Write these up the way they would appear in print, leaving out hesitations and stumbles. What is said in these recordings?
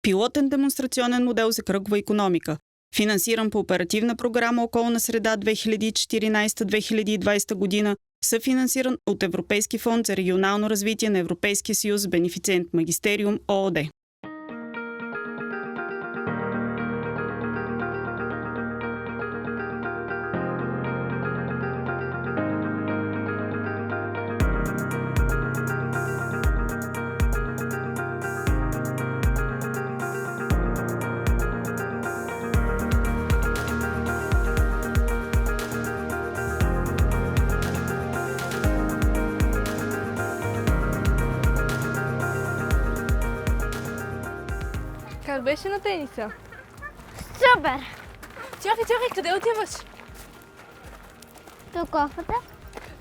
Пилотен демонстрационен модел за кръгова икономика, финансиран по оперативна програма Околна среда 2014-2020 година, съфинансиран от Европейски фонд за регионално развитие на Европейския съюз, бенефициент Магистериум ООД. Как беше на тениса? Супер! Чакай, къде отиваш? До кофата?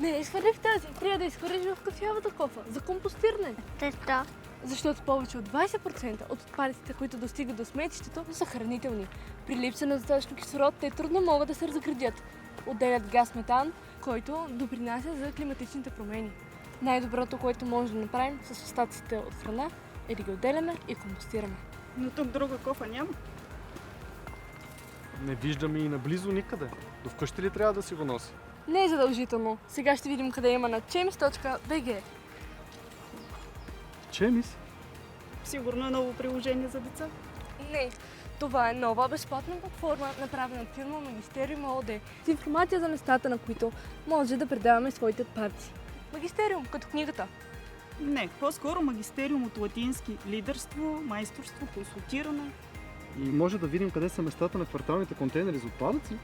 Не изхвърли в тази. Трябва да изхвърлиш в кафявата кофа за компостиране. Защо? Защото повече от 20% от отпадъците, които достигат до сметището, са хранителни. При липса на достатъчно кислород, те трудно могат да се разградят. Отделят газ метан, който допринася за климатичните промени. Най-доброто, което може да направим с остатъците от храна, е да ги отделяме и компостираме. Но тук друга кофа няма. Не виждам и наблизо никъде. До вкъщи ли трябва да си го носи? Не е задължително. Сега ще видим къде има на chemis.bg. Чемис? Сигурно е ново приложение за деца. Не, това е нова безплатна платформа, направена от фирма Магистериум ООД, с информация за местата, на които може да предаваме своите отпадъци. Магистериум, като книгата. Не, по-скоро магистериум от латински лидерство, майсторство, консултиране. И може да видим къде са местата на кварталните контейнери за отпадъци?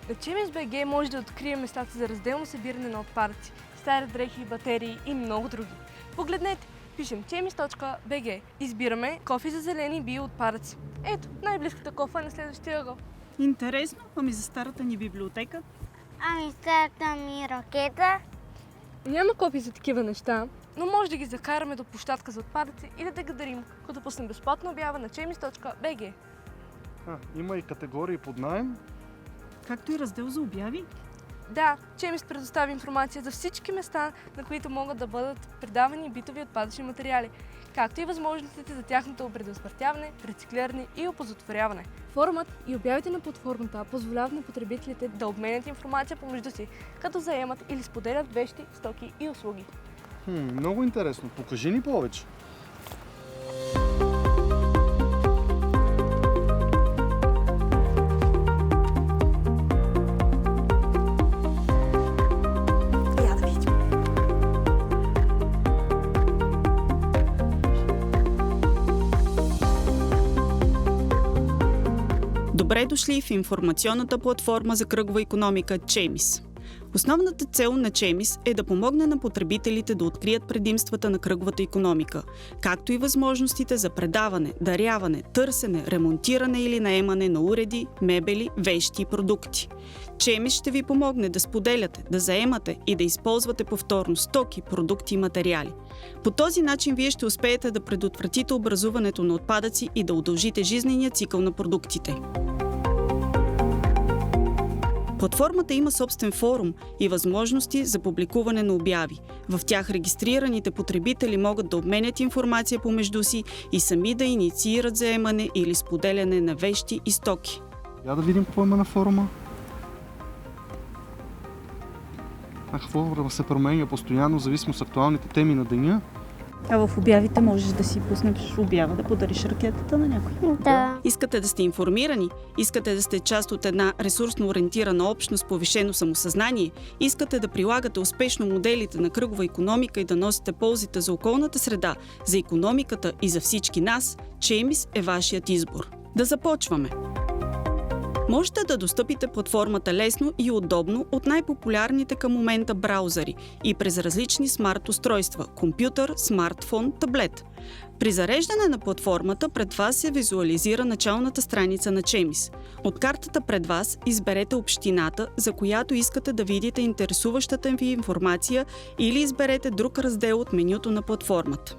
На chemis.bg може да открием местата за разделно събиране на отпадъци, стари дрехи, батерии и много други. Погледнете, пишем chemis.bg. Избираме кофи за зелени биоотпадъци. Ето, най-близката кофа е на следващия ъгъл. Интересно, ами за старата ни библиотека? Ами старата ми ракета. Няма копи за такива неща, но може да ги закараме до площадка за отпадъци и да ги дарим, като пуснем безплатна обява на chemis.bg. Има и категории под наем. Както и раздел за обяви. Да, Chemis предоставя информация за всички места, на които могат да бъдат предавани битови отпадъчни материали, както и възможностите за тяхното предотвратяване, рециклиране и оползотворяване. Форумът и обявите на платформата позволяват на потребителите да обменят информация помежду си, като заемат или споделят вещи, стоки и услуги. Много интересно. Покажи ни повече. Добре дошли в информационната платформа за кръгова икономика Chemis. Основната цел на Chemis е да помогне на потребителите да открият предимствата на кръговата икономика, както и възможностите за предаване, даряване, търсене, ремонтиране или наемане на уреди, мебели, вещи и продукти. Chemis ще ви помогне да споделяте, да заемате и да използвате повторно стоки, продукти и материали. По този начин вие ще успеете да предотвратите образуването на отпадъци и да удължите жизнения цикъл на продуктите. Платформата има собствен форум и възможности за публикуване на обяви. В тях регистрираните потребители могат да обменят информация помежду си и сами да инициират заемане или споделяне на вещи и стоки. Я да видим какво има на форума. Форумът се променя постоянно, зависимо от актуалните теми на деня. А в обявите можеш да си пуснеш обява, да подариш ракетата на някой. Да. Искате да сте информирани? Искате да сте част от една ресурсно ориентирана общност с повишено самосъзнание? Искате да прилагате успешно моделите на кръгова икономика и да носите ползите за околната среда, за икономиката и за всички нас? Chemis е вашият избор. Да започваме! Можете да достъпите платформата лесно и удобно от най-популярните към момента браузъри и през различни смарт устройства – компютър, смартфон, таблет. При зареждане на платформата пред вас се визуализира началната страница на Chemis. От картата пред вас изберете общината, за която искате да видите интересуващата ви информация или изберете друг раздел от менюто на платформата.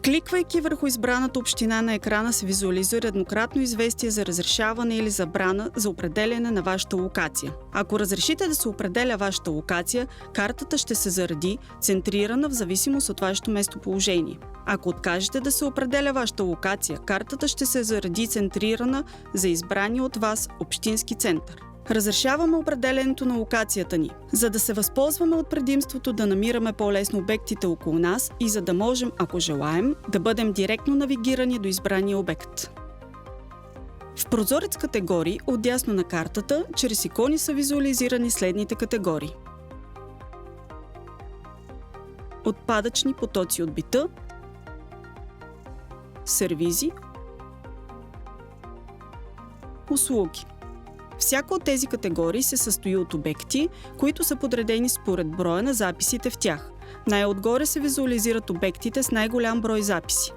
Кликвайки върху избраната община на екрана се визуализира еднократно известие за разрешаване или забрана за определяне на вашата локация. Ако разрешите да се определя вашата локация, картата ще се зареди центрирана в зависимост от вашето местоположение. Ако откажете да се определя вашата локация, картата ще се зареди центрирана за избрания от вас общински център. Разрешаваме определенето на локацията ни, за да се възползваме от предимството да намираме по-лесно обектите около нас и за да можем, ако желаем, да бъдем директно навигирани до избрания обект. В прозорец категории, отдясно на картата, чрез икони са визуализирани следните категории. Отпадъчни потоци от бита, сервизи, услуги. Всяка от тези категории се състои от обекти, които са подредени според броя на записите в тях. Най-отгоре се визуализират обектите с най-голям брой записи.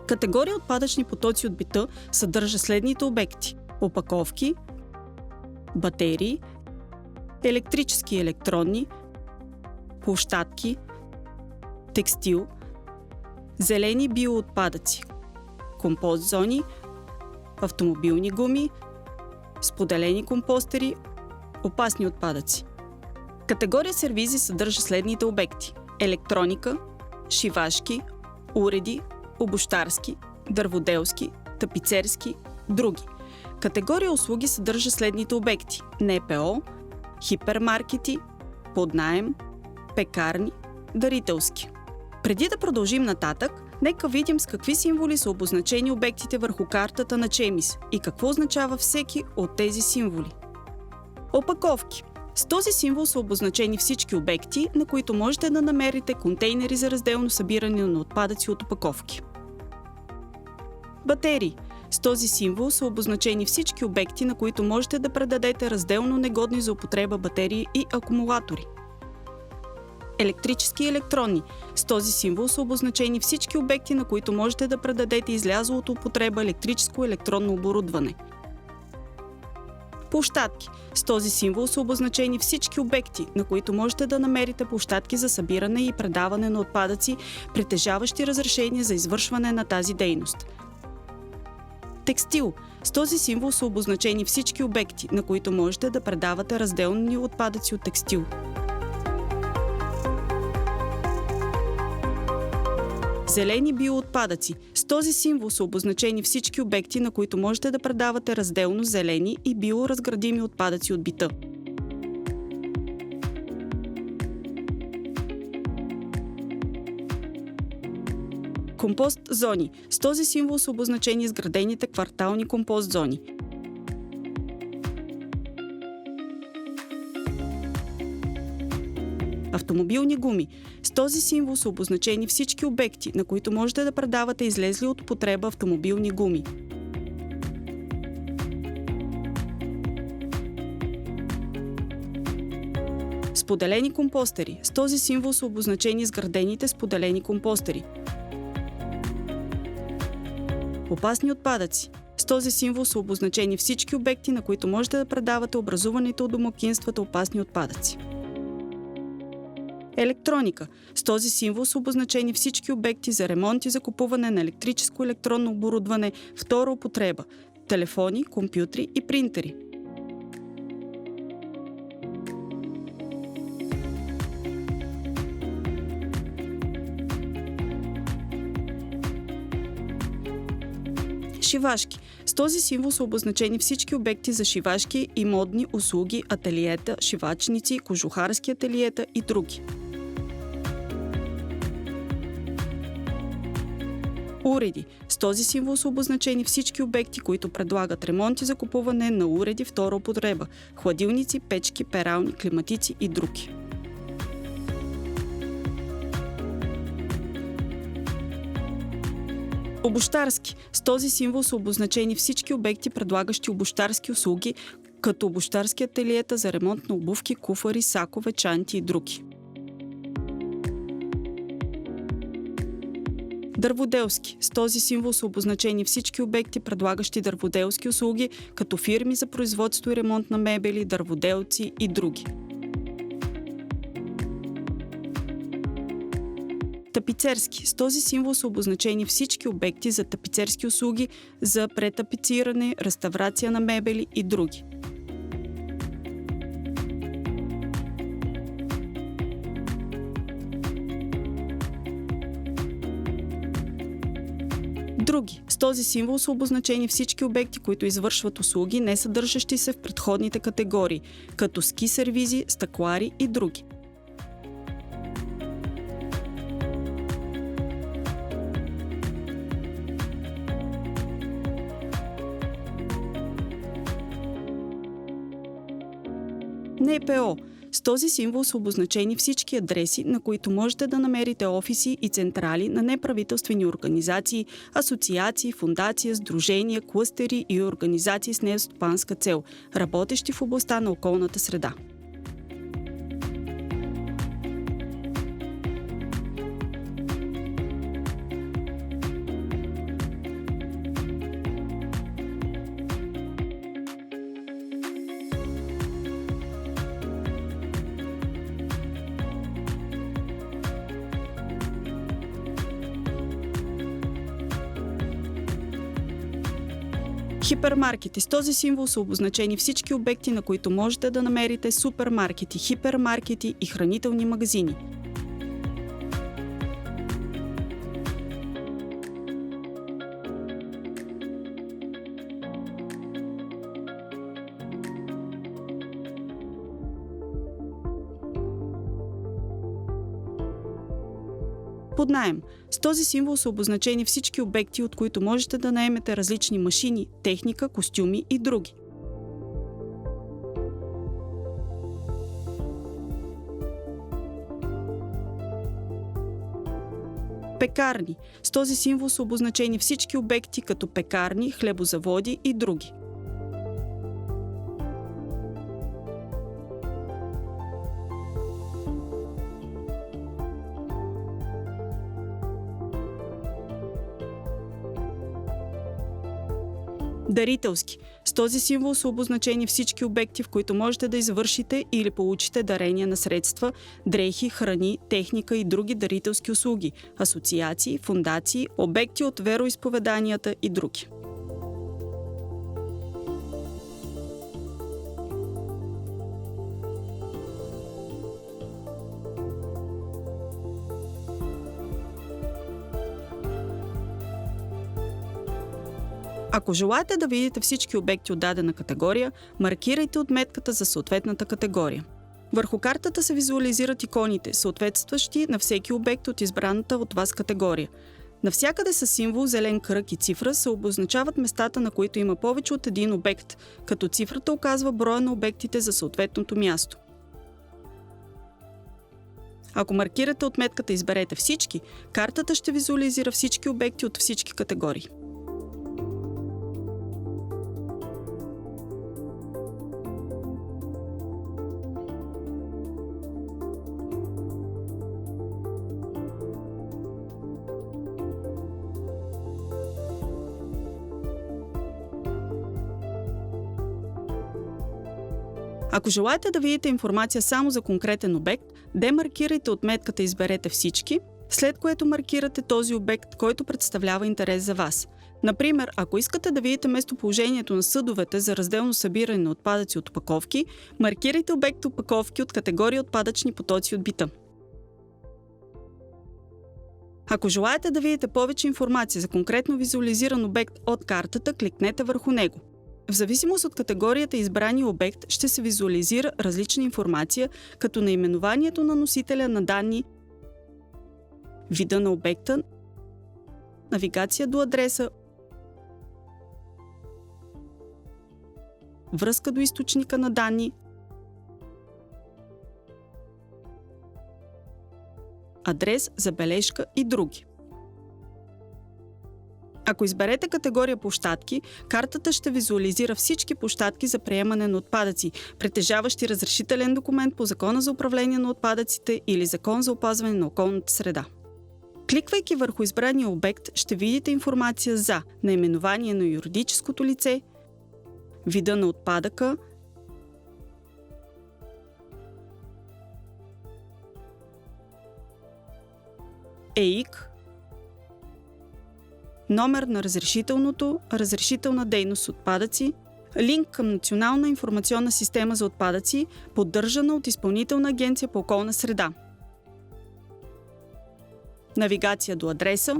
Категория отпадъчни потоци от бита съдържа следните обекти: опаковки, батерии, електрически и електронни, площадки, текстил, зелени биоотпадъци, компост зони, автомобилни гуми, споделени компостери, опасни отпадъци. Категория сервизи съдържа следните обекти: електроника, шивашки, уреди, обущарски, дърводелски, тапицерски, други. Категория услуги съдържа следните обекти: НПО, хипермаркети, под наем, пекарни, дарителски. Преди да продължим нататък, нека видим с какви символи са обозначени обектите върху картата на Чемис и какво означава всеки от тези символи. Опаковки. С този символ са обозначени всички обекти, на които можете да намерите контейнери за разделно събиране на отпадъци от опаковки. Батерии. С този символ са обозначени всички обекти, на които можете да предадете разделно негодни за употреба батерии и акумулатори. Електрически и електронни. С този символ са обозначени всички обекти, на които можете да предадете излязло от употреба електрическо и електронно оборудване. Площадки. С този символ са обозначени всички обекти, на които можете да намерите площадки за събиране и предаване на отпадъци, притежаващи разрешение за извършване на тази дейност. Текстил. С този символ са обозначени всички обекти, на които можете да предавате разделни отпадъци от текстил. Зелени биоотпадъци. С този символ са обозначени всички обекти, на които можете да предавате разделно зелени и биоразградими отпадъци от бита. Компост зони. С този символ са обозначени изградените квартални компост зони. Автомобилни гуми. С този символ са обозначени всички обекти, на които можете да предавате излезли от употреба автомобилни гуми. Споделени компостери. С този символ са обозначени изградените споделени компостери. Опасни отпадъци. С този символ са обозначени всички обекти, на които можете да предавате образуваните от домакинствата опасни отпадъци. Електроника. С този символ са обозначени всички обекти за ремонт и закупуване на електрическо и електронно оборудване втора употреба – телефони, компютри и принтери. Шивашки. С този символ са обозначени всички обекти за шивашки и модни услуги, ателиета, шивачници, кожухарски ателиета и други. Уреди. С този символ са обозначени всички обекти, които предлагат ремонт и закупуване на уреди втора употреба – хладилници, печки, перални, климатици и други. Обущарски. С този символ са обозначени всички обекти, предлагащи обущарски услуги, като обущарски ателиета за ремонт на обувки, куфари, сакове, чанти и други. Дърводелски. С този символ са обозначени всички обекти, предлагащи дърводелски услуги, като фирми за производство и ремонт на мебели, дърводелци и други. Тапицерски. С този символ са обозначени всички обекти за тапицерски услуги, за претапициране, реставрация на мебели и други. Други. С този символ са обозначени всички обекти, които извършват услуги, не съдържащи се в предходните категории, като ски сервизи, стъклари и други. НПО. С този символ са обозначени всички адреси, на които можете да намерите офиси и централи на неправителствени организации, асоциации, фондации, сдружения, клъстери и организации с нестопанска цел, работещи в областта на околната среда. Хипермаркети. С този символ са обозначени всички обекти, на които можете да намерите супермаркети, хипермаркети и хранителни магазини. Под наем. С този символ са обозначени всички обекти, от които можете да наемете различни машини, техника, костюми и други. Пекарни. С този символ са обозначени всички обекти, като пекарни, хлебозаводи и други. Дарителски. С този символ са обозначени всички обекти, в които можете да извършите или получите дарения на средства, дрехи, храни, техника и други дарителски услуги, асоциации, фондации, обекти от вероизповеданията и други. Ако желаете да видите всички обекти от дадена категория, маркирайте отметката за съответната категория. Върху картата се визуализират иконите, съответстващи на всеки обект от избраната от вас категория. Навсякъде с символ, зелен кръг и цифра се обозначават местата, на които има повече от един обект, като цифрата указва броя на обектите за съответното място. Ако маркирате отметката изберете всички, картата ще визуализира всички обекти от всички категории. Ако желаете да видите информация само за конкретен обект, демаркирайте отметката изберете всички, след което маркирате този обект, който представлява интерес за вас. Например, ако искате да видите местоположението на съдовете за разделно събиране на отпадъци от опаковки, маркирайте обект опаковки от категория отпадъчни потоци от бита. Ако желаете да видите повече информация за конкретно визуализиран обект от картата, кликнете върху него. В зависимост от категорията избрания обект ще се визуализира различна информация, като наименованието на носителя на данни, вида на обекта, навигация до адреса, връзка до източника на данни, адрес, забележка и други. Ако изберете категория площадки, картата ще визуализира всички площадки за приемане на отпадъци, притежаващи разрешителен документ по Закона за управление на отпадъците или Закон за опазване на околната среда. Кликвайки върху избрания обект, ще видите информация за наименование на юридическото лице, вида на отпадъка, ЕИК, номер на разрешителното, разрешителна дейност отпадъци, линк към Национална информационна система за отпадъци, поддържана от Изпълнителна агенция по околна среда. Навигация до адреса,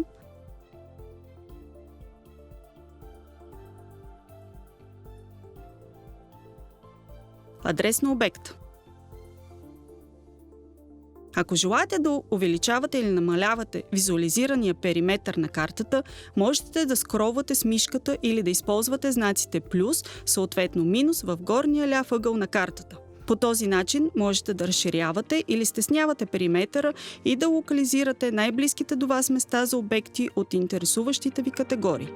адрес на обекта. Ако желаете да увеличавате или намалявате визуализирания периметър на картата, можете да скролвате с мишката или да използвате знаците плюс, съответно минус в горния ляв ъгъл на картата. По този начин можете да разширявате или стеснявате периметъра и да локализирате най-близките до вас места за обекти от интересуващите ви категории.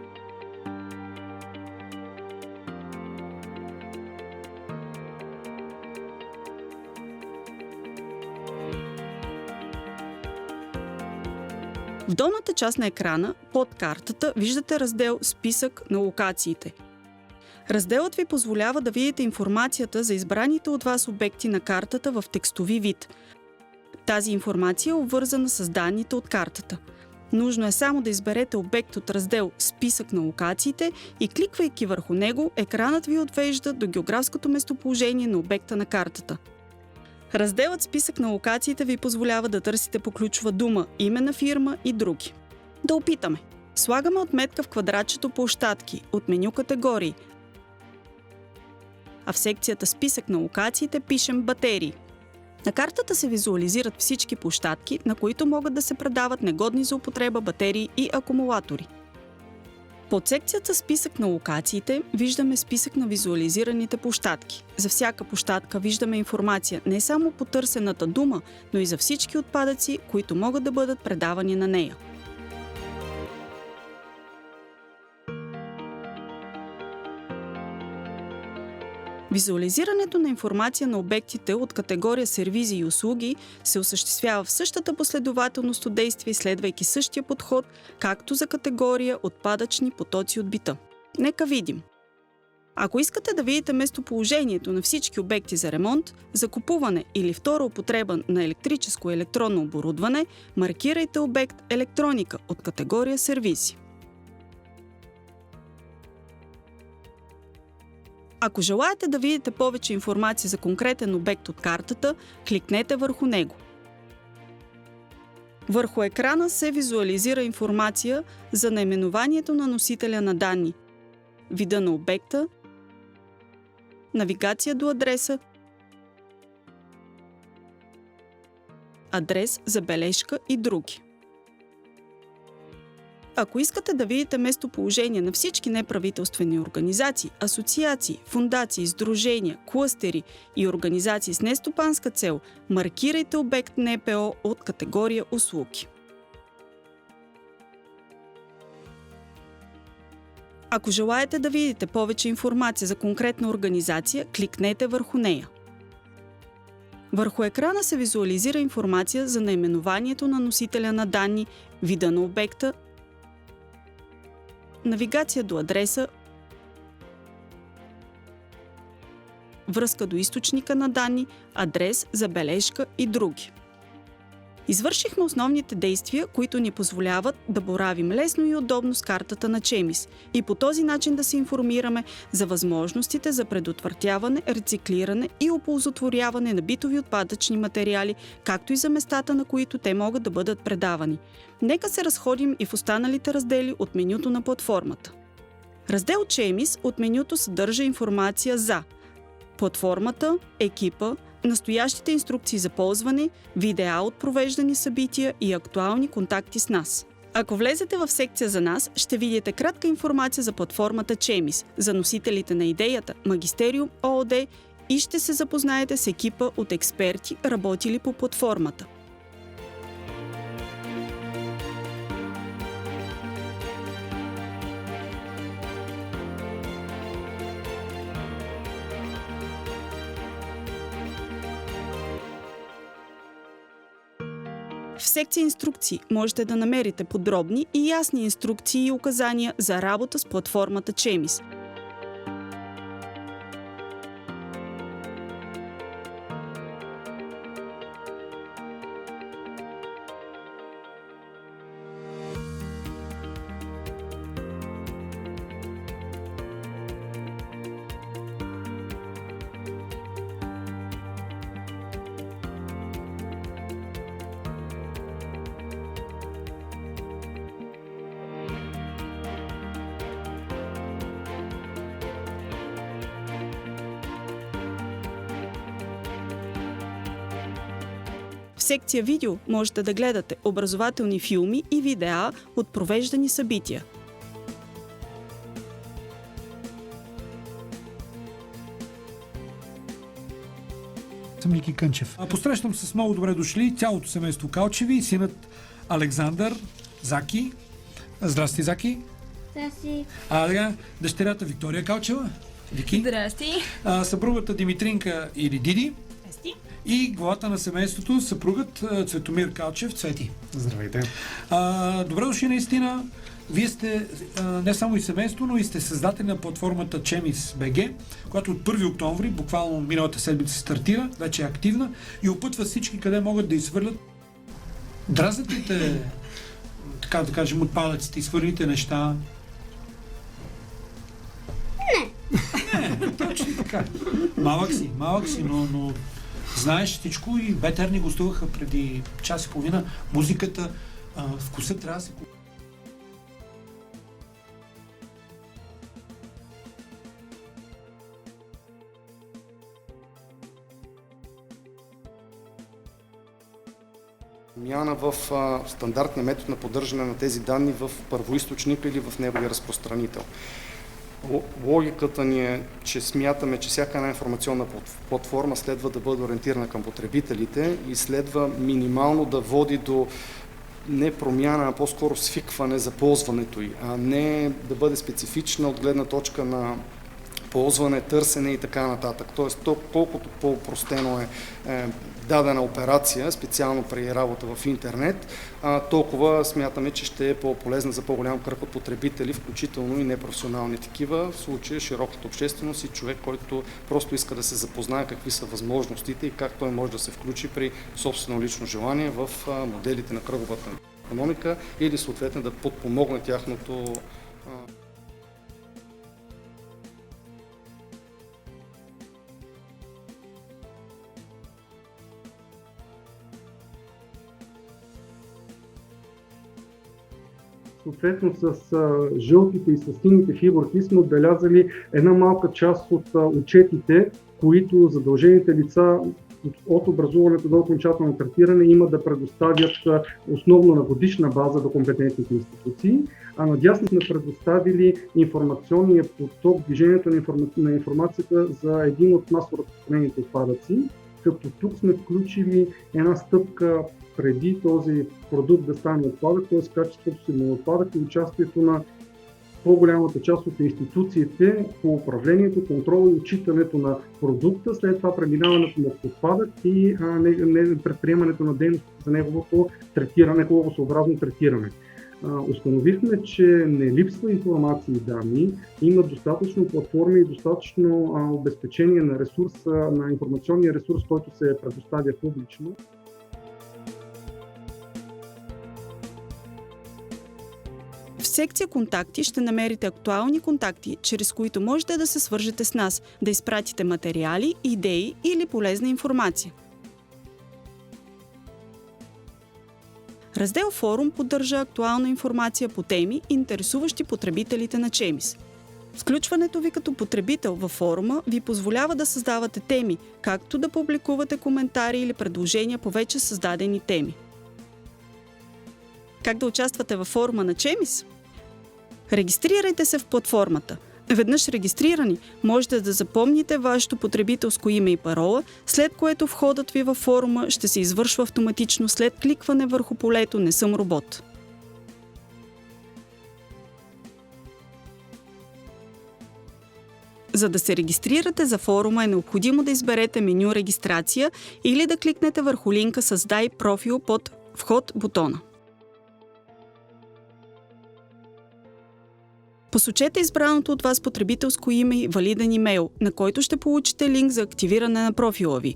В долната част на екрана, под картата, виждате раздел «Списък на локациите». Разделът ви позволява да видите информацията за избраните от вас обекти на картата в текстови вид. Тази информация е обвързана с данните от картата. Нужно е само да изберете обект от раздел «Списък на локациите» и кликвайки върху него, екранът ви отвежда до географското местоположение на обекта на картата. Разделът «Списък на локациите» ви позволява да търсите по ключова дума, име на фирма и други. Да опитаме. Слагаме отметка в квадратчето площадки от меню категории, а в секцията «Списък на локациите» пишем «Батерии». На картата се визуализират всички площадки, на които могат да се предават негодни за употреба батерии и акумулатори. Под секцията «Списък на локациите» виждаме списък на визуализираните площадки. За всяка площадка виждаме информация не само по търсената дума, но и за всички отпадъци, които могат да бъдат предавани на нея. Визуализирането на информация на обектите от категория сервизи и услуги се осъществява в същата последователност от действия, следвайки същия подход, както за категория отпадъчни потоци от бита. Нека видим. Ако искате да видите местоположението на всички обекти за ремонт, закупуване или втора употреба на електрическо и електронно оборудване, маркирайте обект електроника от категория сервизи. Ако желаете да видите повече информация за конкретен обект от картата, кликнете върху него. Върху екрана се визуализира информация за наименованието на носителя на данни, вида на обекта, навигация до адреса, адрес, забележка и други. Ако искате да видите местоположение на всички неправителствени организации, асоциации, фондации, сдружения, клъстери и организации с нестопанска цел, маркирайте обект НПО от категория услуги. Ако желаете да видите повече информация за конкретна организация, кликнете върху нея. Върху екрана се визуализира информация за наименованието на носителя на данни, вида на обекта, навигация до адреса, връзка до източника на данни, адрес, забележка и други. Извършихме основните действия, които ни позволяват да боравим лесно и удобно с картата на Чемис и по този начин да се информираме за възможностите за предотвратяване, рециклиране и оползотворяване на битови отпадъчни материали, както и за местата, на които те могат да бъдат предавани. Нека се разходим и в останалите раздели от менюто на платформата. Раздел Чемис от менюто съдържа информация за платформата, екипа, настоящите инструкции за ползване, видеа от провеждани събития и актуални контакти с нас. Ако влезете в секция за нас, ще видите кратка информация за платформата Чемис, за носителите на идеята Магистериум ООД и ще се запознаете с екипа от експерти, работили по платформата. В секция инструкции можете да намерите подробни и ясни инструкции и указания за работа с платформата Чемис. В секция видео можете да гледате образователни филми и видеа от провеждани събития. Съм Ники Кънчев. Посрещам с много добре дошли цялото семейство Калчеви, синът Александър, Заки. Здрасти, Заки. Здрасти. Дъщерята Виктория Калчева. Вики. Здрасти. Съпругата Димитринка или Диди. И главата на семейството, съпругът Цветомир Калчев, Цвети. Здравейте. Добре дошли наистина. Вие сте не само и семейство, но и сте създатели на платформата Chemis.bg, която от 1 октомври, буквално миналата седмица стартира, вече е активна и опътва всички къде могат да изхвърлят дразнатите, така да кажем, отпадъците, изхвърлените неща. Не, точно така. Малък си, но знаеш всичко и БТР ни гостуваха преди час и половина. Музиката, вкусът трябва да се... Промяна в стандартния метод на поддържане на тези данни в първоизточника или в неговия разпространител. Логиката ни е, че смятаме, че всяка една информационна платформа следва да бъде ориентирана към потребителите и следва минимално да води до не промяна, а по-скоро свикване за ползването й, а не да бъде специфична от гледна точка на ползване, търсене и така нататък. Тоест, колкото по-простено е дадена операция, специално при работа в интернет, толкова смятаме, че ще е по-полезна за по-голям кръг от потребители, включително и непрофесионални такива, в случая широката общественост и човек, който просто иска да се запознае какви са възможностите и как той може да се включи при собствено лично желание в моделите на кръговата икономика или съответно да подпомогне тяхното съответно с жълтите и с сините фигурки сме отбелязали една малка част от отчетите, които задължените лица от образуването до окончателно третиране има да предоставят основно на годишна база до компетентните институции, а надясно сме предоставили информационния поток, движението на информацията за един от масово разпространените отпадъци, като тук сме включили една стъпка преди този продукт да стане отпадък, т.е. качеството си на отпадък и участието на по-голямата част от институциите по управлението, контрола и отчитането на продукта, след това преминаването на отпадък и предприемането на дейности за неговото третиране, екологосъобразно третиране. Установихме, че не липсва информация и данни, има достатъчно платформи и достатъчно обезпечение на ресурса, на информационния ресурс, който се предоставя публично. В секция "Контакти" ще намерите актуални контакти, чрез които можете да се свържете с нас, да изпратите материали, идеи или полезна информация. Раздел "Форум" поддържа актуална информация по теми, интересуващи потребителите на Chemis. Включването ви като потребител във форума ви позволява да създавате теми, както да публикувате коментари или предложения по вече създадени теми. Как да участвате във форума на Chemis? Регистрирайте се в платформата. Веднъж регистрирани, можете да запомните вашето потребителско име и парола, след което входът ви във форума ще се извършва автоматично след кликване върху полето "Не съм робот". За да се регистрирате за форума е необходимо да изберете меню "Регистрация" или да кликнете върху линка с "Дай профил" под "Вход" бутона. Посочете избраното от вас потребителско име и валиден имейл, на който ще получите линк за активиране на профила ви.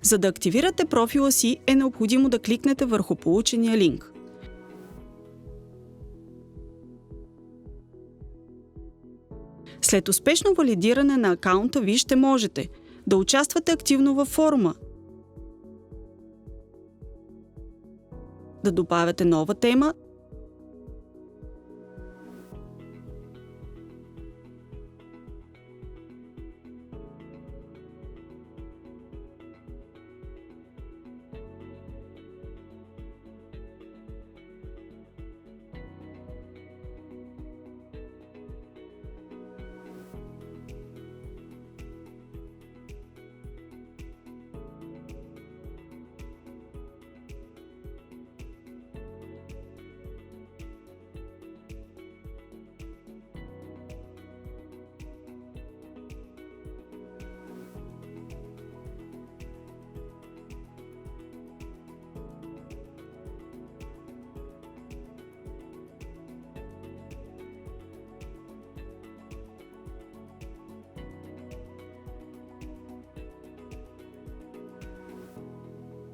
За да активирате профила си, е необходимо да кликнете върху получения линк. След успешно валидиране на акаунта ви ще можете да участвате активно във форума, да добавяте нова тема,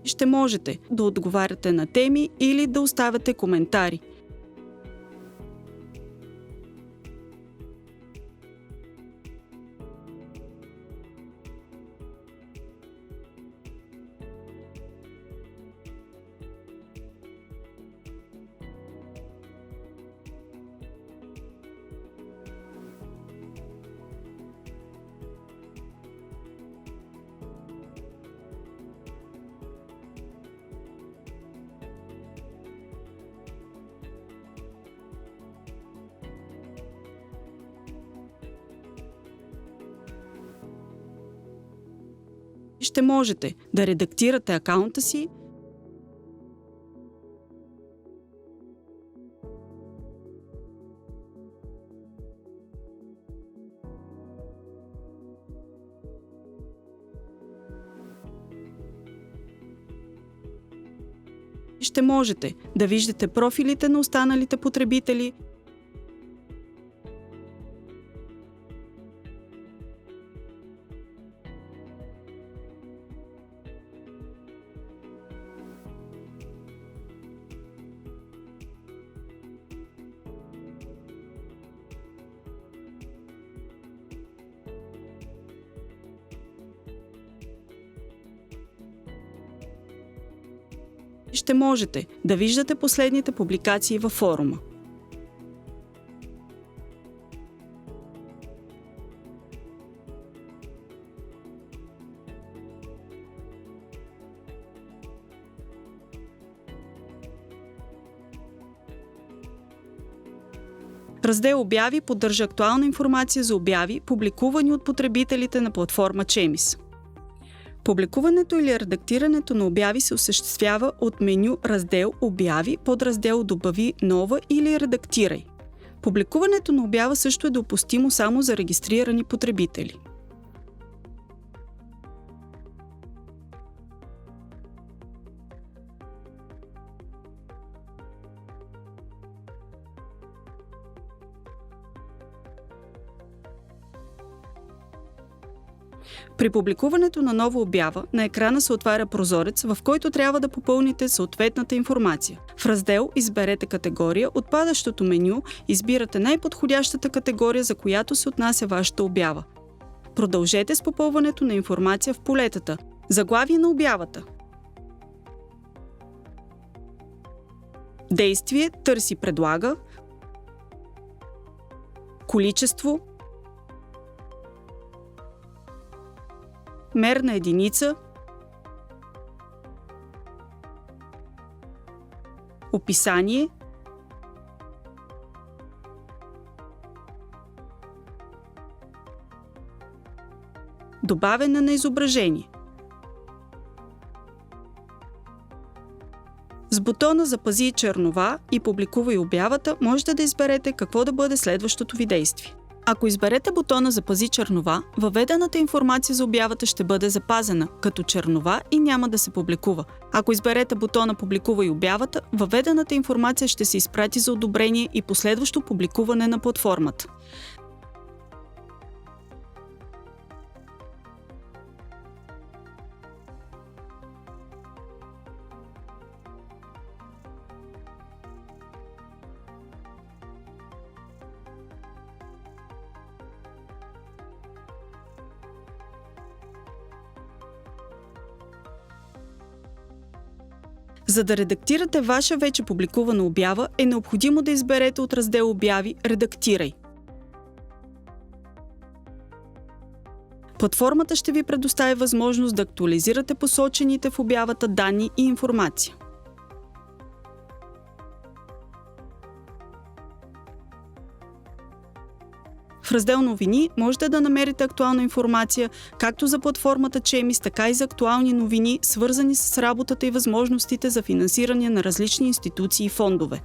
ще можете да отговаряте на теми или да оставяте коментари. Ще можете да редактирате акаунта си, ще можете да виждате профилите на останалите потребители, ще можете да виждате последните публикации във форума. Раздел Обяви поддържа актуална информация за обяви, публикувани от потребителите на платформа Chemis. Публикуването или редактирането на обяви се осъществява от меню Раздел Обяви, подраздел Добави нова или Редактирай. Публикуването на обява също е допустимо само за регистрирани потребители. При публикуването на нова обява на екрана се отваря прозорец, в който трябва да попълните съответната информация. В раздел изберете категория, от падащото меню избирате най-подходящата категория, за която се отнася вашата обява. Продължете с попълването на информация в полетата. Заглавие на обявата. Действие търси предлага. Количество. Мерна единица. Описание. Добавяне на изображение. С бутона Запази чернова и публикувай обявата можете да изберете какво да бъде следващото ви действие. Ако изберете бутона Запази чернова, въведената информация за обявата ще бъде запазена като чернова и няма да се публикува. Ако изберете бутона Публикувай обявата, въведената информация ще се изпрати за одобрение и последващо публикуване на платформата. За да редактирате ваша вече публикувана обява, е необходимо да изберете от раздел Обяви «Редактирай». Платформата ще ви предостави възможност да актуализирате посочените в обявата данни и информация. В раздел Новини можете да намерите актуална информация както за платформата Чемис, така и за актуални новини, свързани с работата и възможностите за финансиране на различни институции и фондове.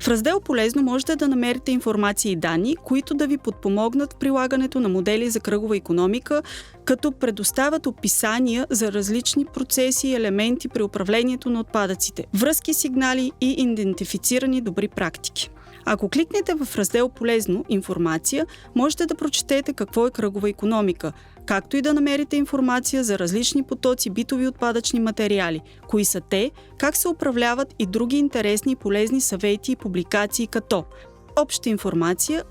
В раздел Полезно можете да намерите информация и данни, които да ви подпомогнат в прилагането на модели за кръгова икономика, като предоставят описания за различни процеси и елементи при управлението на отпадъците, връзки, сигнали и идентифицирани добри практики. Ако кликнете в раздел Полезно информация, можете да прочетете какво е кръгова икономика, както и да намерите информация за различни потоци битови отпадъчни материали, кои са те, как се управляват и други интересни и полезни съвети и публикации като обща информация,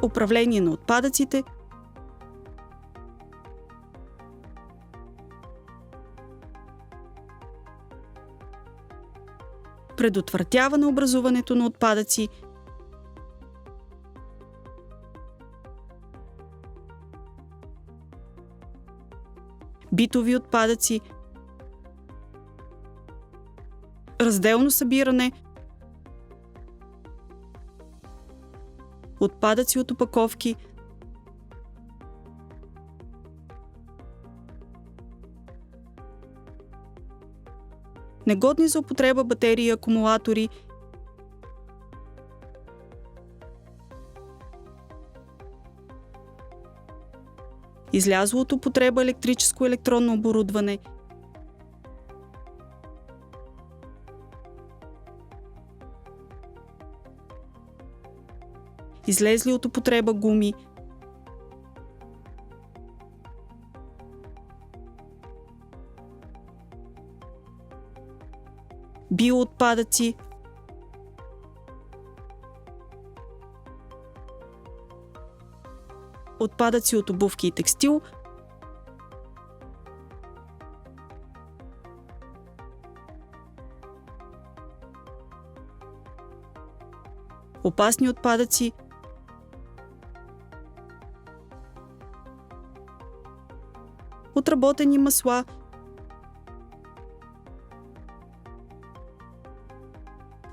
управление на отпадъците, предотвратяване образуването на отпадъци, битови отпадъци, разделно събиране, отпадъци от опаковки, негодни за употреба батерии и акумулатори, излязло от употреба електрическо и електронно оборудване, излезли от употреба гуми, биоотпадъци, отпадъци от обувки и текстил, опасни отпадъци, отработени масла,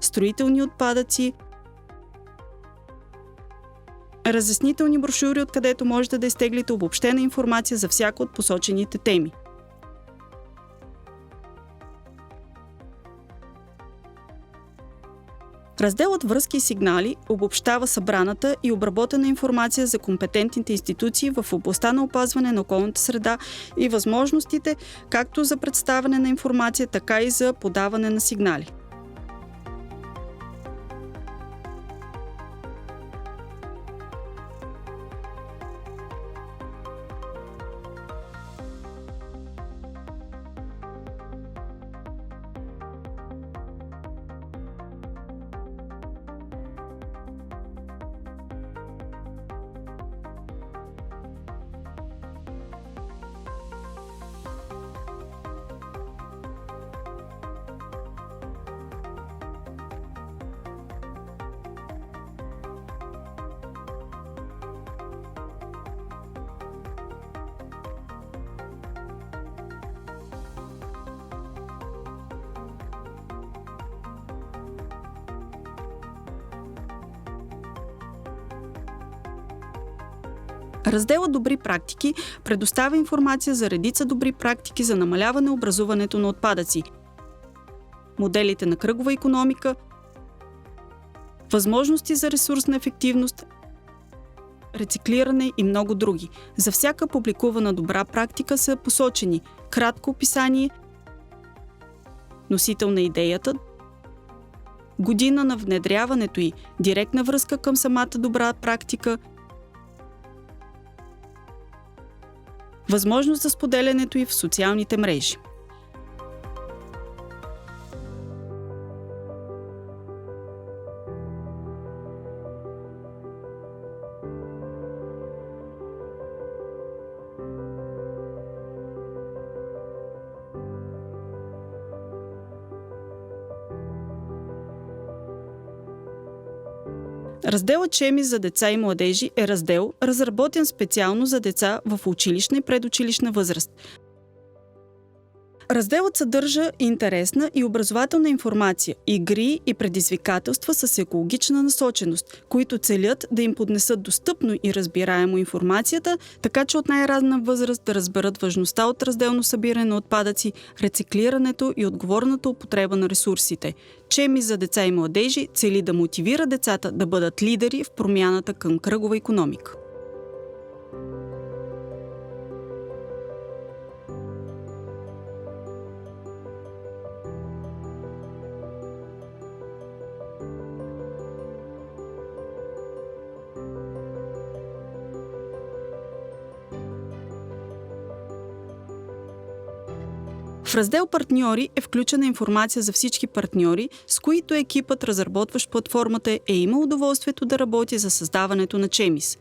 строителни отпадъци, разяснителни брошури, откъдето можете да изтеглите обобщена информация за всяка от посочените теми. Разделът Връзки и сигнали обобщава събраната и обработена информация за компетентните институции в областта на опазване на околната среда и възможностите както за представяне на информация, така и за подаване на сигнали. Разделът Добри практики предоставя информация за редица добри практики за намаляване образуването на отпадъци, моделите на кръгова икономика, възможности за ресурсна ефективност, рециклиране и много други. За всяка публикувана добра практика са посочени кратко описание, носител на идеята, година на внедряването й, директна връзка към самата добра практика, възможност за споделянето й в социалните мрежи. Разделът Чемис за деца и младежи е раздел, разработен специално за деца в училищна и предучилищна възраст. Разделът съдържа интересна и образователна информация, игри и предизвикателства с екологична насоченост, които целят да им поднесат достъпно и разбираемо информацията, така че от най-ранна възраст да разберат важността от разделно събиране на отпадъци, рециклирането и отговорната употреба на ресурсите. Чемис за деца и младежи цели да мотивира децата да бъдат лидери в промяната към кръгова икономика. В раздел Партньори е включена информация за всички партньори, с които екипът, разработващ платформата, е имал удоволствието да работи за създаването на Чемис.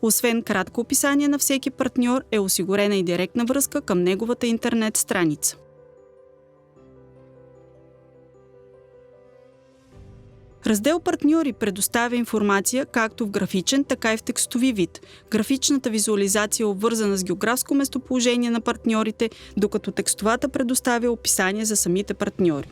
Освен кратко описание на всеки партньор, е осигурена и директна връзка към неговата интернет страница. Раздел Партньори предоставя информация както в графичен, така и в текстови вид. Графичната визуализация е обвързана с географско местоположение на партньорите, докато текстовата предоставя описание за самите партньори.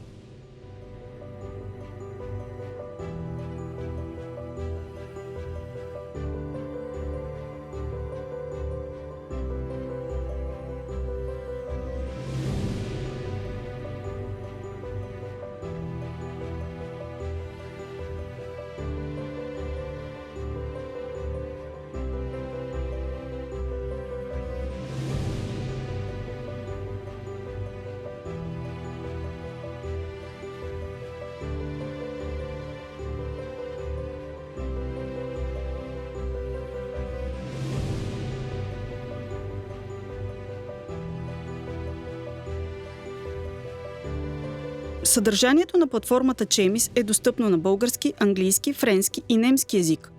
Съдържанието на платформата Чемис е достъпно на български, английски, френски и немски език.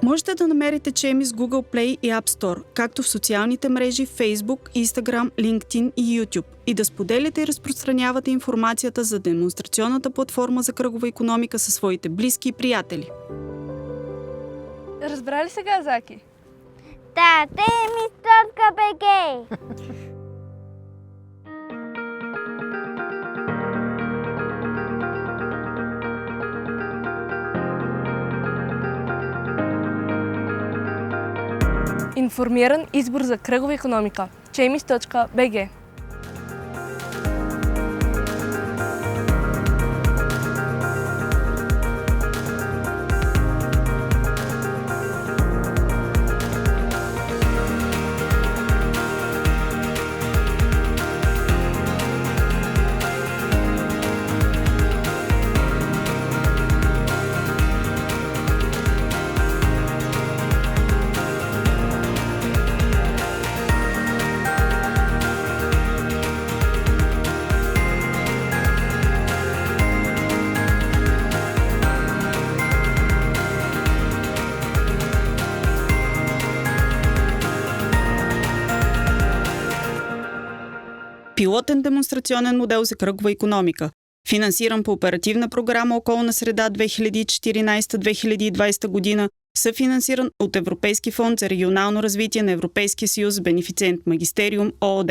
Можете да намерите Чемис в Google Play и App Store, както в социалните мрежи Facebook, Instagram, LinkedIn и YouTube, и да споделяте и разпространявате информацията за демонстрационната платформа за кръгова икономика със своите близки и приятели. Разбра ли сега, Заки? Да, Temis.bg. Информиран избор за кръгова икономика. Chemis.bg. Пилотен демонстрационен модел за кръгова икономика, финансиран по оперативна програма Околна среда 2014-2020 година, съфинансиран от Европейски фонд за регионално развитие на Европейския съюз с бенефициент Магистериум ООД.